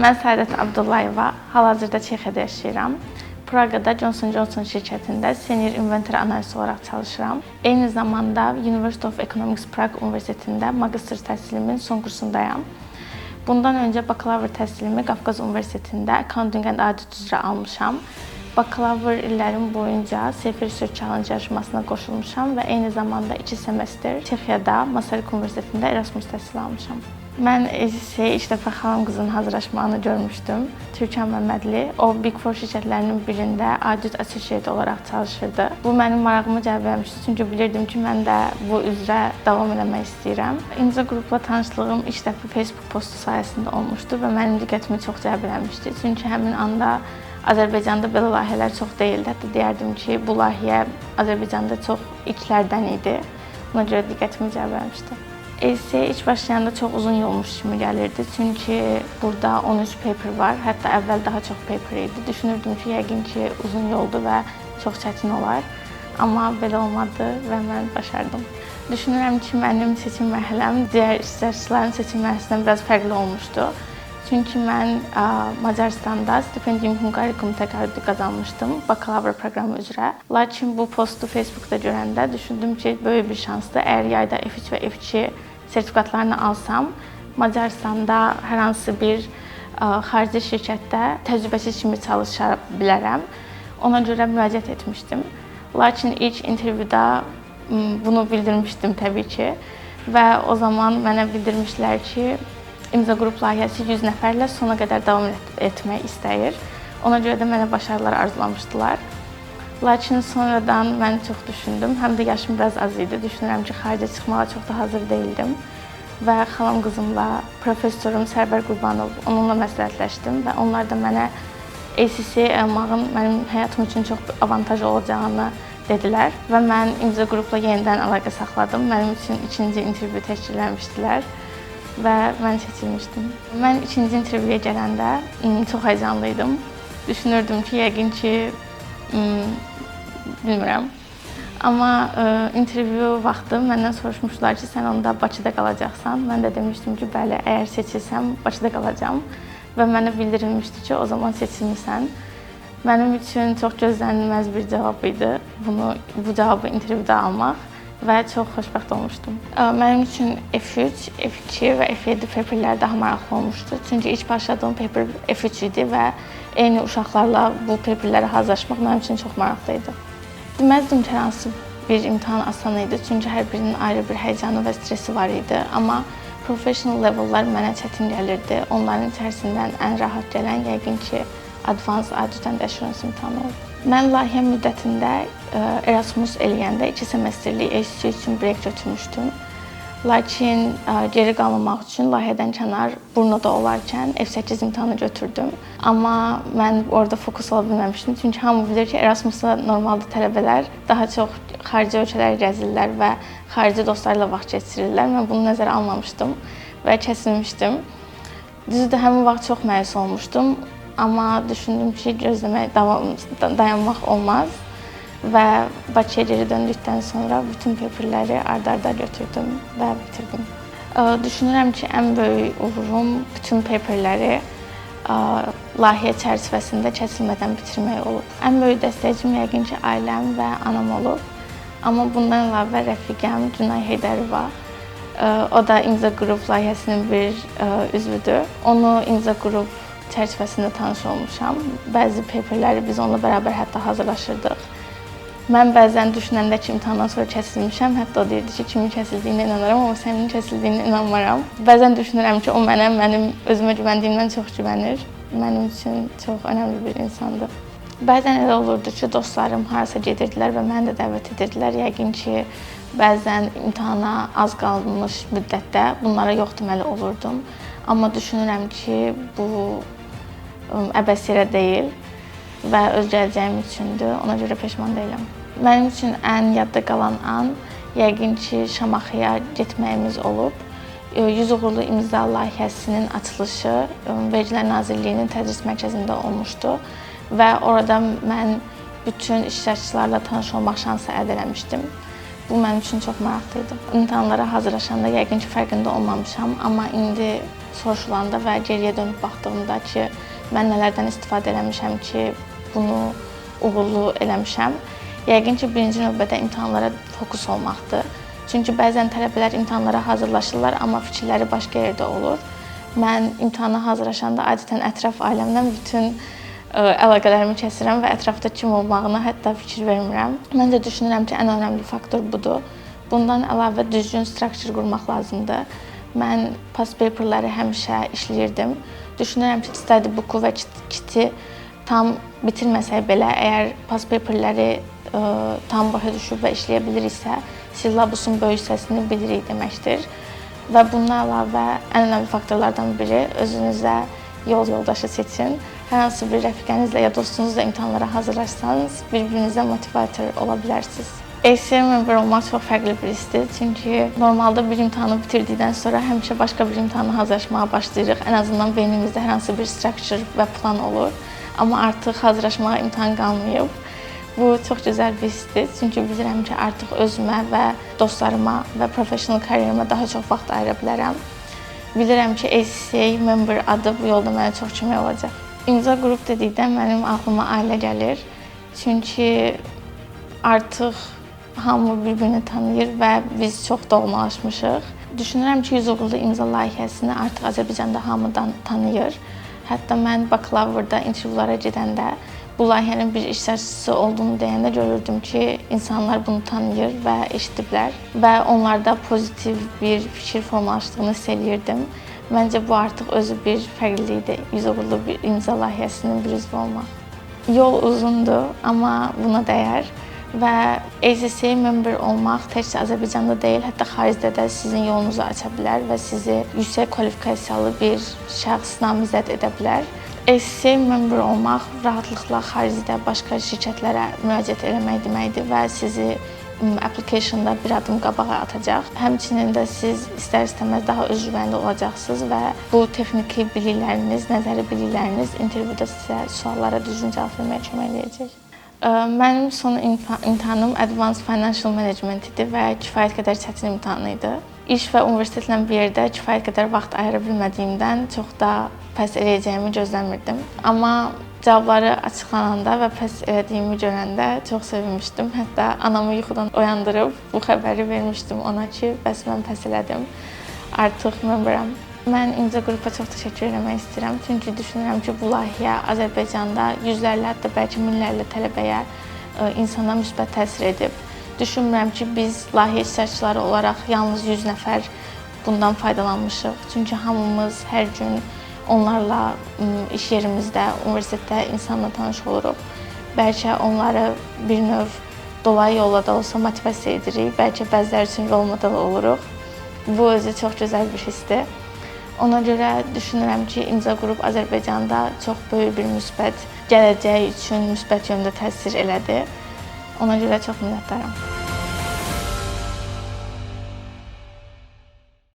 Mən Səadət Abdullayeva, hal-hazırda Çexiyada yaşayıram. Praqada Johnson & Johnson şirkətində senior inventory analisti olaraq çalışıram. Eyni zamanda University of Economics Prague Universitetində magistr təhsilimin son kursundayam. Bundan öncə bakalavr təhsilimi Qafqaz Universitetində Accounting and Audit üzrə almışam. Bakalavr illərim boyunca Safe Research Challenge yarışmasına qoşulmuşam və eyni zamanda 2 semestr Çexiyada Masaryk Universitetində Erasmus təhsili almışam. Mən ACC-yə ilk dəfə xalam qızın hazırlaşmağını görmüşdüm. Türkan Məmmədli, o Big Four şirkətlərinin birində Audit Associate olaraq çalışırdı. Bu mənim marağımı cəlb etmişdi, çünki bilirdim ki, mən də bu üzrə davam etmək istəyirəm. İmza qrupla tanışlığım ilk dəfə Facebook postu sayəsində olmuşdu və mənim diqqətimi çox cəlb etmişdi. Çünki həmin anda Azərbaycanda belə layihələr çox deyildi. Hətta deyərdim ki, bu layihə Azərbaycanda çox ilklərdən idi. Buna görə diqqətimi cəlb etmişdi. ACC-yə ilk başlayanda çox uzun yolmuş kimi gəlirdi. Çünki burada 13 paper var. Hətta əvvəl daha çox paper idi. Düşünürdüm ki, yəqin ki, uzun yoldur və çox çətin olar. Amma belə olmadı və mən başardım. Düşünürəm ki, mənim seçim mərhələm digər iştirakçıların seçim mərhələsindən biraz fərqli olmuşdu. Çünki mən Macaristanda Stipendium Hungarikum təqaüdü qazanmışdım bakalavr proqramı üzrə. Lakin bu postu Facebookda görəndə düşündüm ki, böyük bir şansdır. Əgər yayda F3 və F2 sertifikatlarını alsam, Macaristanda hər hansı bir xarici şirkətdə təcrübəsiz kimi çalışa bilərəm. Ona görə müraciət etmişdim. Lakin ilk intervyuda bunu bildirmişdim təbii ki və o zaman mənə bildirmişlər ki, İmza qrup layihəsi 100 nəfərlə sona qədər davam etmək istəyir. Ona görə də mənə başarılar arzulamışdılar. Lakin sonradan mən çox düşündüm. Həm də yaşım biraz az idi. Düşünürəm ki, xaricə çıxmağa çox da hazır deyildim. Və xalam qızımla, professorum Sərbər Qurbanov, onunla məsləhətləşdim və onlar da mənə ACC-yə almağın mənim həyatım üçün çox avantajlı olacağını dedilər. Və mən imza qrupla yenidən əlaqə saxladım. Mənim üçün ikinci intervyu təşkilləmişdilər və mən seçilmişdim. Mən ikinci intervyuya gələndə çox həyəcanlıydım. Düşünürdüm ki, yəqin ki, bilmirəm. Amma intervyu vaxtı məndən soruşmuşlar ki, sən onda Bakıda qalacaqsan. Mən də demişdim ki, bəli, əgər seçilsəm Bakıda qalacağam və mənə bildirilmişdi ki, o zaman seçilmisən. Mənim üçün çox gözlənilməz bir cavab idi bu cavabı intervyuda almaq və çox xoşbəxt olmuşdum. Mənim üçün F3, F2 və F7 paperlər daha maraqlı olmuşdu. Çünki ilk başladığım paper F3 idi və eyni uşaqlarla bu paperlərə hazırlaşmaq mənim üçün çox maraqlı idi. Deməzdim ki, hər hansı bir imtahan asan idi, çünki hər birinin ayrı bir həyəcanı və stresi var idi. Amma professional level'lar mənə çətin gəlirdi. Onların içərisindən ən rahat gələn yəqin ki, Advanced Audit and Assurance imtahanı oldu. Mən layihə müddətində Erasmus eləyəndə 2 semestrlik ACC üçün break götürmüşdüm. Lakin geri qalmamaq üçün layihədən kənar Brnoda olarkən F8 imtahanı götürdüm. Amma mən orada fokus ola bilməmişdim. Çünki hamı bilir ki, Erasmusda normalda tələbələr daha çox xarici ölkələr gəzirlər və xarici dostlarla vaxt keçirirlər. Mən bunu nəzərə almamışdım və kəsilmişdim. Düzdür, həmin vaxt çox məyus olmuşdum. Amma düşündüm ki, gözləmək, dayanmaq olmaz və Bakıya geri döndükdən sonra bütün paperləri ard-arda götürdüm və bitirdim. Düşünürəm ki, ən böyük uğurum bütün paperləri layihə çərçivəsində kəsilmədən bitirmək olub. Ən böyük dəstəkçim yəqin ki, ailəm və anam olub. Amma bundan əlavə rəfiqəm Günay Heydərova. O da İmza Qrup layihəsinin bir üzvüdür. Onu İmza Qrup çərçivəsində tanış olmuşam. Bəzi paperləri biz onunla bərabər hətta hazırlaşırdıq. Mən bəzən düşünəndə ki, imtahandan sonra kəsilmişəm, hətta o deyirdi ki, kimin kəsildiyinə inanıram, amma sənin kəsildiyinə inanmaram. Bəzən düşünürəm ki, o mənim özümə güvəndiyimdən çox güvənir. Mənim üçün çox önəmli bir insandır. Bəzən elə olurdu ki, dostlarım harasa gedirdilər və məni də dəvət edirdilər. Yəqin ki, bəzən imtahana az qalmış müddətdə bunlara yox deməli olurdum. Amma düşünürəm ki, bu əbəs yerə deyil və öz gələcəyim üçündür, ona görə peşman deyiləm. Mənim üçün ən yadda qalan an yəqin ki, Şamaxıya getməyimiz olub. 100 uğurlu imza layihəsinin açılışı Vergilər Nazirliyinin tədris mərkəzində olmuşdu və orada mən bütün iştirakçılarla tanış olmaq şansı əldə etmişdim. Bu mənim üçün çox maraqlı idi. İmtahanlara hazırlaşanda yəqin ki, fərqində olmamışam, amma indi soruşulanda və geriyə dönüb baxdığımda ki, mən nələrdən istifadə eləmişəm ki, bunu uğurlu eləmişəm. Yəqin ki, birinci növbədə imtahanlara fokus olmaqdır. Çünki bəzən tələbələr imtahanlara hazırlaşırlar, amma fikirləri başqa yerdə olur. Mən imtahana hazırlaşanda adətən ətraf aləmdən bütün əlaqələrimi kəsirəm və ətrafda kim olmağına hətta fikir vermirəm. Mən də düşünürəm ki, ən önəmli faktor budur. Bundan əlavə düzgün struktur qurmaq lazımdır. Mən past paperləri həmişə işləyirdim. Düşünürəm ki, study book-u və kiti tam bitirməsək belə, əgər past paperləri tam başa düşüb və işləyə biliriksə, sillabusun böyük hissəsini bilirik deməkdir. Və bundan əlavə ən önəmli faktorlardan biri özünüzə yol yoldaşı seçin. Hər hansı bir rəfiqənizlə ya dostunuzla imtahanlara hazırlaşsanız, bir-birinizə motivator ola bilərsiniz. ACA member olmaq çox fərqli bir hissdir. Çünki normalda bir imtahanı bitirdikdən sonra həmişə başqa bir imtahana hazırlaşmağa başlayırıq. Ən azından beynimizdə hər hansı bir structure və plan olur. Amma artıq hazırlaşmağa imtahan qalmayıb. Bu çox gözəl bir hissdir. Çünki bilirəm ki, artıq özümə və dostlarıma və professional karyerimə daha çox vaxt ayıra bilərəm. Bilirəm ki, ACA member adı bu yolda mənə çox kömək olacaq. İmza qrup dedikdə mənim ağlıma ailə gəlir. Çünki artıq hamı bir-birini tanıyır və biz çox doğmalaşmışıq. Düşünürəm ki, 100 uğurlu imza layihəsini artıq Azərbaycanda hamıdan tanıyır. Hətta mən bakalavrda intervyulara gedəndə bu layihənin bir iştirakçısı olduğunu deyəndə görürdüm ki, insanlar bunu tanıyır və eşidiblər və onlarda pozitiv bir fikir formalaşdığını hiss eləyirdim. Məncə bu artıq özü bir fərqlilikdir, 100 uğurlu bir imza layihəsinin bir üzvü olmaq. Yol uzundur, amma buna dəyər və ACCA member olmaq təkcə Azərbaycanda deyil, hətta xaricdə də sizin yolunuzu aça bilər və sizi yüksək kvalifikasiyalı bir şəxs namizəd edə bilər. ACCA member olmaq rahatlıqla xaricdə başqa şirkətlərə müraciət eləmək deməkdir və sizi applicationda bir adım qabağa atacaq. Həmçinin də siz istər-istəməz daha özgüvənli olacaqsınız və bu texniki bilikləriniz, nəzəri bilikləriniz intervyuda sizə suallara düzgün cavab verməyə kömək edəcək. Mənim son imtahanım Advanced Financial Management idi və kifayət qədər çətin imtahan idi. İş və universitetlə bir yerdə kifayət qədər vaxt ayıra bilmədiyimdən çox da pəs eləyəcəyimi gözləmirdim. Amma cavabları açıqlananda və pəs elədiyimi görəndə çox sevinmişdim. Hətta anamı yuxudan oyandırıb bu xəbəri vermişdim ona ki, bəs mən pəs elədim. Artıq memberam. Mən imza qrupa çox təşəkkür etmək istəyirəm. Çünki düşünürəm ki, bu layihə Azərbaycanda yüzlərlə, hətta bəlkə minlərlə tələbəyə, insana müsbət təsir edib. Düşünmürəm ki, biz layihə iştirakçıları olaraq yalnız 100 nəfər bundan faydalanmışıq. Çünki hamımız hər gün onlarla iş yerimizdə, universitetdə insanla tanış oluruq. Bəlkə onları bir növ dolayı yolla da olsa motivasiya edirik. Bəlkə bəziləri üçün rol model oluruq. Bu özü çox gözəl bir hissdir. Ona görə düşünürəm ki, imza qrup Azərbaycanda çox böyük bir müsbət gələcək üçün müsbət yöndə təsir elədi. Ona görə çox minnətdaram.